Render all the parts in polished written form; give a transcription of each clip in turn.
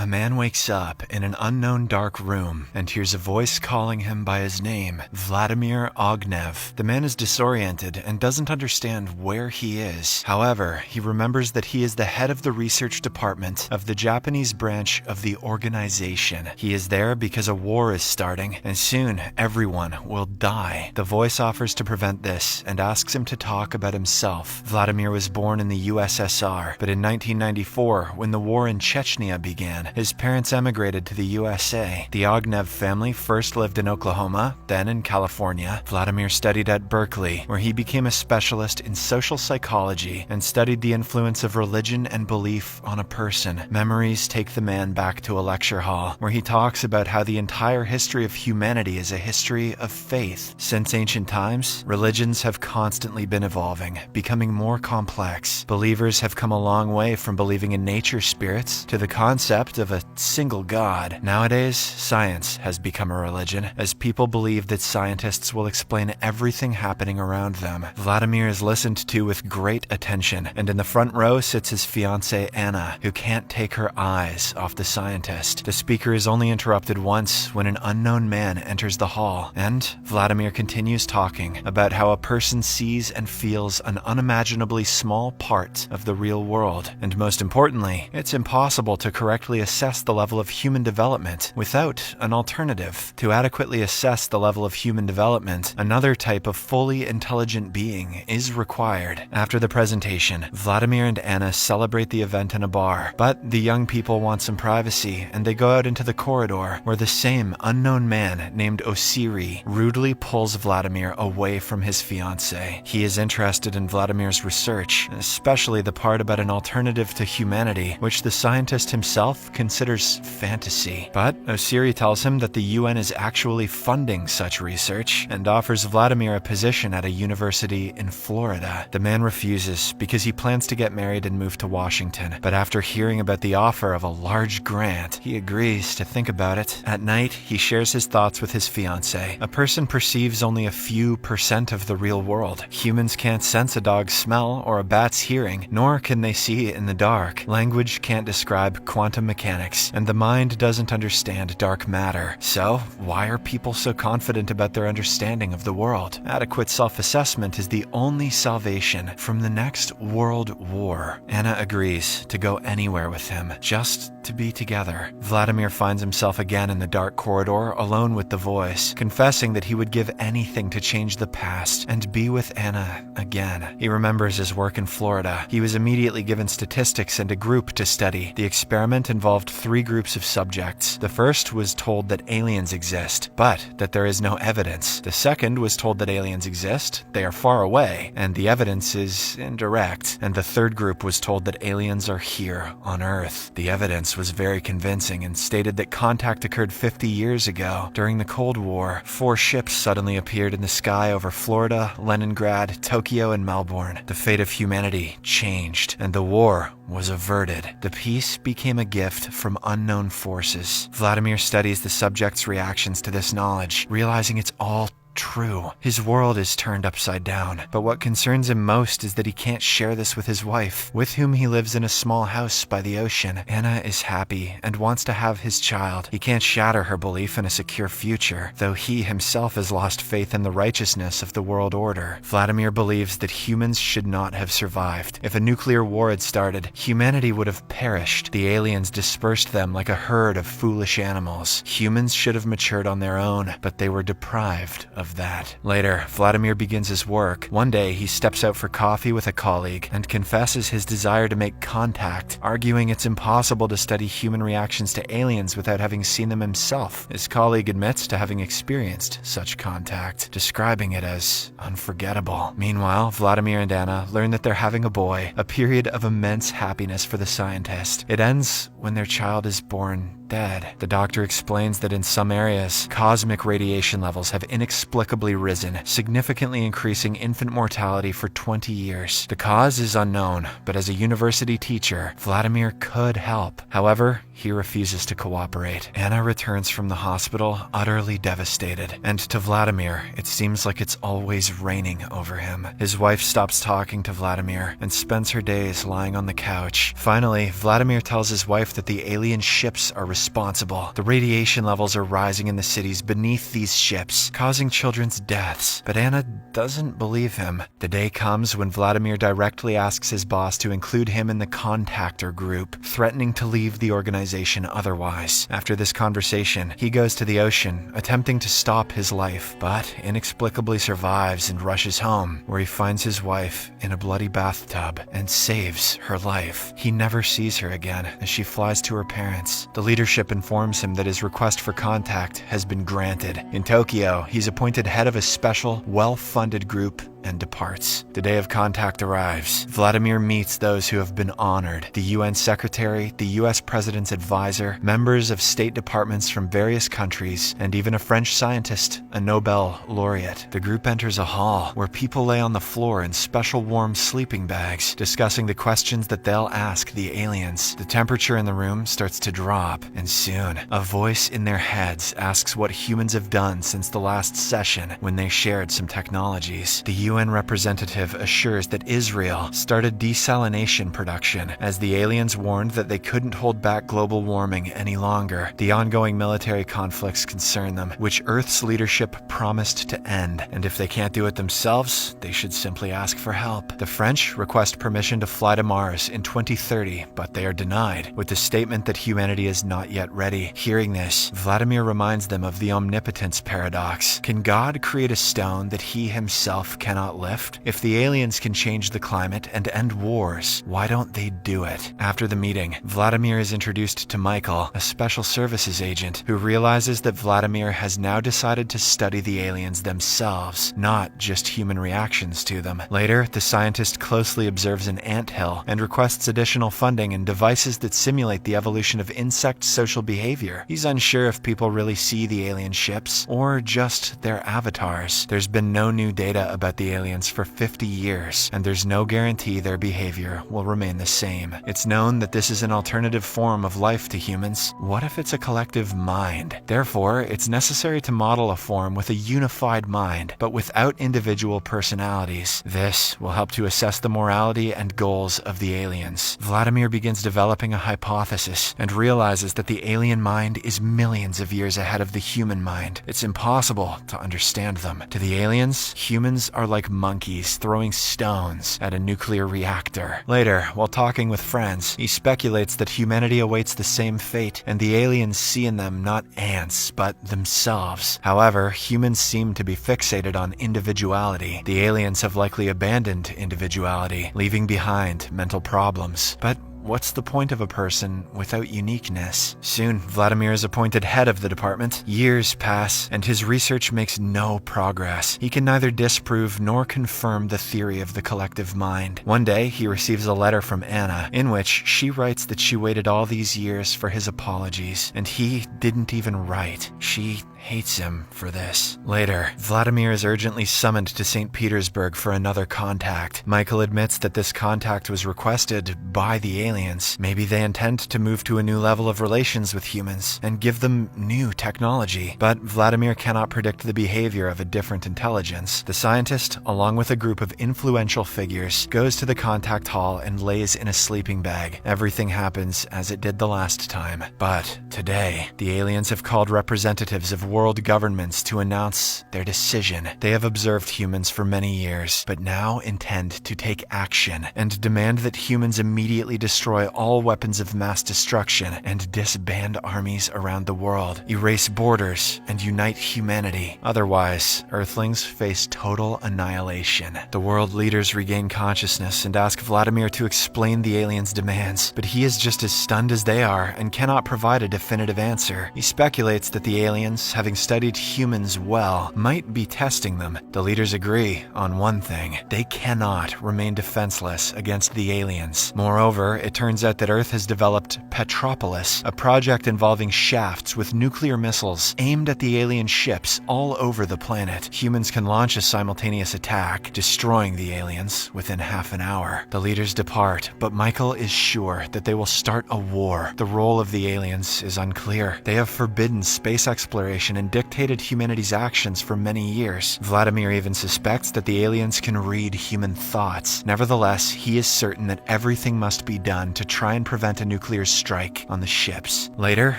A man wakes up in an unknown dark room and hears a voice calling him by his name, Vladimir Ognev. The man is disoriented and doesn't understand where he is. However, he remembers that he is the head of the research department of the Japanese branch of the organization. He is there because a war is starting, and soon everyone will die. The voice offers to prevent this and asks him to talk about himself. Vladimir was born in the USSR, but in 1994, when the war in Chechnya began, his parents emigrated to the USA. The Ognev family first lived in Oklahoma, then in California. Vladimir studied at Berkeley, where he became a specialist in social psychology and studied the influence of religion and belief on a person. Memories take the man back to a lecture hall, where he talks about how the entire history of humanity is a history of faith. Since ancient times, religions have constantly been evolving, becoming more complex. Believers have come a long way from believing in nature spirits to the concept of a single god. Nowadays, science has become a religion, as people believe that scientists will explain everything happening around them. Vladimir is listened to with great attention, and in the front row sits his fiancée Anna, who can't take her eyes off the scientist. The speaker is only interrupted once when an unknown man enters the hall, and Vladimir continues talking about how a person sees and feels an unimaginably small part of the real world, and most importantly, it's impossible to correctly assess the level of human development without an alternative. To adequately assess the level of human development, another type of fully intelligent being is required. After the presentation, Vladimir and Anna celebrate the event in a bar, but the young people want some privacy, and they go out into the corridor, where the same unknown man named Osiri rudely pulls Vladimir away from his fiancée. He is interested in Vladimir's research, especially the part about an alternative to humanity, which the scientist himself considers fantasy. But Osiri tells him that the UN is actually funding such research and offers Vladimir a position at a university in Florida. The man refuses because he plans to get married and move to Washington, but after hearing about the offer of a large grant, he agrees to think about it. At night, he shares his thoughts with his fiancée. A person perceives only a few % of the real world. Humans can't sense a dog's smell or a bat's hearing, nor can they see in the dark. Language can't describe quantum mechanics, and the mind doesn't understand dark matter. So, why are people so confident about their understanding of the world? Adequate self-assessment is the only salvation from the next world war. Anna agrees to go anywhere with him, just to be together. Vladimir finds himself again in the dark corridor, alone with the voice, confessing that he would give anything to change the past and be with Anna again. He remembers his work in Florida. He was immediately given statistics and a group to study. The experiment involved 3 groups of subjects. The first was told that aliens exist, but that there is no evidence. The second was told that aliens exist, they are far away, and the evidence is indirect. And the third group was told that aliens are here on Earth. The evidence was very convincing and stated that contact occurred 50 years ago. During the Cold War, 4 ships suddenly appeared in the sky over Florida, Leningrad, Tokyo, and Melbourne. The fate of humanity changed, and the war was averted. The peace became a gift from unknown forces. Vladimir studies the subject's reactions to this knowledge, realizing it's all true. His world is turned upside down, but what concerns him most is that he can't share this with his wife, with whom he lives in a small house by the ocean. Anna is happy and wants to have his child. He can't shatter her belief in a secure future, though he himself has lost faith in the righteousness of the world order. Vladimir believes that humans should not have survived. If a nuclear war had started, humanity would have perished. The aliens dispersed them like a herd of foolish animals. Humans should have matured on their own, but they were deprived of that. Later, Vladimir begins his work. One day, he steps out for coffee with a colleague and confesses his desire to make contact, arguing it's impossible to study human reactions to aliens without having seen them himself. His colleague admits to having experienced such contact, describing it as unforgettable. Meanwhile, Vladimir and Anna learn that they're having a boy, a period of immense happiness for the scientist. It ends when their child is born dead. The doctor explains that in some areas, cosmic radiation levels have inexplicably risen, significantly increasing infant mortality for 20 years. The cause is unknown, but as a university teacher, Vladimir could help. However, he refuses to cooperate. Anna returns from the hospital utterly devastated, and to Vladimir, it seems like it's always raining over him. His wife stops talking to Vladimir and spends her days lying on the couch. Finally, Vladimir tells his wife that the alien ships are responsible. The radiation levels are rising in the cities beneath these ships, causing children's deaths. But Anna doesn't believe him. The day comes when Vladimir directly asks his boss to include him in the contactor group, threatening to leave the organization otherwise. After this conversation, he goes to the ocean, attempting to stop his life, but inexplicably survives and rushes home, where he finds his wife in a bloody bathtub and saves her life. He never sees her again as she flies to her parents. The leadership informs him that his request for contact has been granted. In Tokyo, he's appointed head of a special, well-funded group and departs. The day of contact arrives. Vladimir meets those who have been honored: the UN Secretary, the US President's advisor, members of state departments from various countries, and even a French scientist, a Nobel laureate. The group enters a hall where people lay on the floor in special warm sleeping bags, discussing the questions that they'll ask the aliens. The temperature in the room starts to drop, and soon, a voice in their heads asks what humans have done since the last session when they shared some technologies. The UN representative assures that Israel started desalination production as the aliens warned that they couldn't hold back global warming any longer. The ongoing military conflicts concern them, which Earth's leadership promised to end, and if they can't do it themselves, they should simply ask for help. The French request permission to fly to Mars in 2030, but they are denied, with the statement that humanity is not yet ready. Hearing this, Vladimir reminds them of the omnipotence paradox. Can God create a stone that he himself cannot lift? If the aliens can change the climate and end wars, why don't they do it? After the meeting, Vladimir is introduced to Michael, a special services agent, who realizes that Vladimir has now decided to study the aliens themselves, not just human reactions to them. Later, the scientist closely observes an anthill and requests additional funding and devices that simulate the evolution of insect social behavior. He's unsure if people really see the alien ships or just their avatars. There's been no new data about the aliens for 50 years, and there's no guarantee their behavior will remain the same. It's known that this is an alternative form of life to humans. What if it's a collective mind? Therefore, it's necessary to model a form with a unified mind, but without individual personalities. This will help to assess the morality and goals of the aliens. Vladimir begins developing a hypothesis and realizes that the alien mind is millions of years ahead of the human mind. It's impossible to understand them. To the aliens, humans are like monkeys throwing stones at a nuclear reactor. Later, while talking with friends, he speculates that humanity awaits the same fate, and the aliens see in them not ants, but themselves. However, humans seem to be fixated on individuality. The aliens have likely abandoned individuality, leaving behind mental problems. But what's the point of a person without uniqueness? Soon, Vladimir is appointed head of the department. Years pass, and his research makes no progress. He can neither disprove nor confirm the theory of the collective mind. One day, he receives a letter from Anna, in which she writes that she waited all these years for his apologies, and he didn't even write. She hates him for this. Later, Vladimir is urgently summoned to St. Petersburg for another contact. Michael admits that this contact was requested by the aliens. Maybe they intend to move to a new level of relations with humans and give them new technology. But Vladimir cannot predict the behavior of a different intelligence. The scientist, along with a group of influential figures, goes to the contact hall and lays in a sleeping bag. Everything happens as it did the last time. But today, the aliens have called representatives of world governments to announce their decision. They have observed humans for many years, but now intend to take action and demand that humans immediately destroy all weapons of mass destruction and disband armies around the world, erase borders, and unite humanity. Otherwise, Earthlings face total annihilation. The world leaders regain consciousness and ask Vladimir to explain the aliens' demands, but he is just as stunned as they are and cannot provide a definitive answer. He speculates that the aliens having studied humans well, might be testing them. The leaders agree on one thing: they cannot remain defenseless against the aliens. Moreover, it turns out that Earth has developed Petropolis, a project involving shafts with nuclear missiles aimed at the alien ships all over the planet. Humans can launch a simultaneous attack, destroying the aliens within half an hour. The leaders depart, but Michael is sure that they will start a war. The role of the aliens is unclear. They have forbidden space exploration and dictated humanity's actions for many years. Vladimir even suspects that the aliens can read human thoughts. Nevertheless, he is certain that everything must be done to try and prevent a nuclear strike on the ships. Later,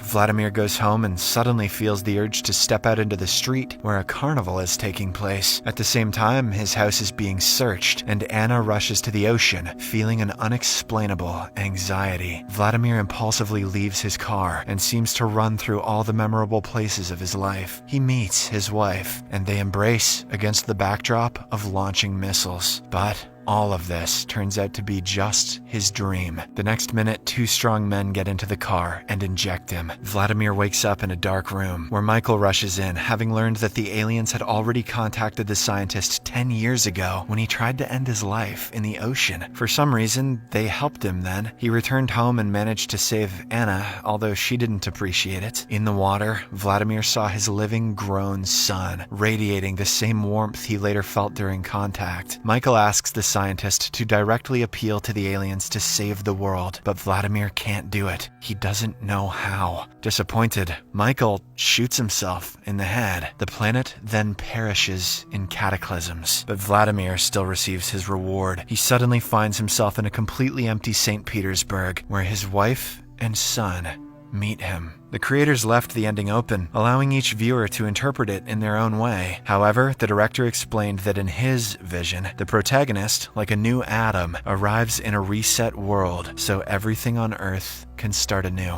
Vladimir goes home and suddenly feels the urge to step out into the street where a carnival is taking place. At the same time, his house is being searched, and Anna rushes to the ocean, feeling an unexplainable anxiety. Vladimir impulsively leaves his car and seems to run through all the memorable places of his life. He meets his wife, and they embrace against the backdrop of launching missiles. But all of this turns out to be just his dream. The next minute, two strong men get into the car and inject him. Vladimir wakes up in a dark room where Michael rushes in, having learned that the aliens had already contacted the scientist 10 years ago when he tried to end his life in the ocean. For some reason, they helped him then. He returned home and managed to save Anna, although she didn't appreciate it. In the water, Vladimir saw his living, grown son, radiating the same warmth he later felt during contact. Michael asks the scientist to directly appeal to the aliens to save the world, but Vladimir can't do it. He doesn't know how. Disappointed, Michael shoots himself in the head. The planet then perishes in cataclysms, but Vladimir still receives his reward. He suddenly finds himself in a completely empty St. Petersburg, where his wife and son meet him. The creators left the ending open, allowing each viewer to interpret it in their own way. However, the director explained that in his vision, the protagonist, like a new Adam, arrives in a reset world, so everything on Earth can start anew.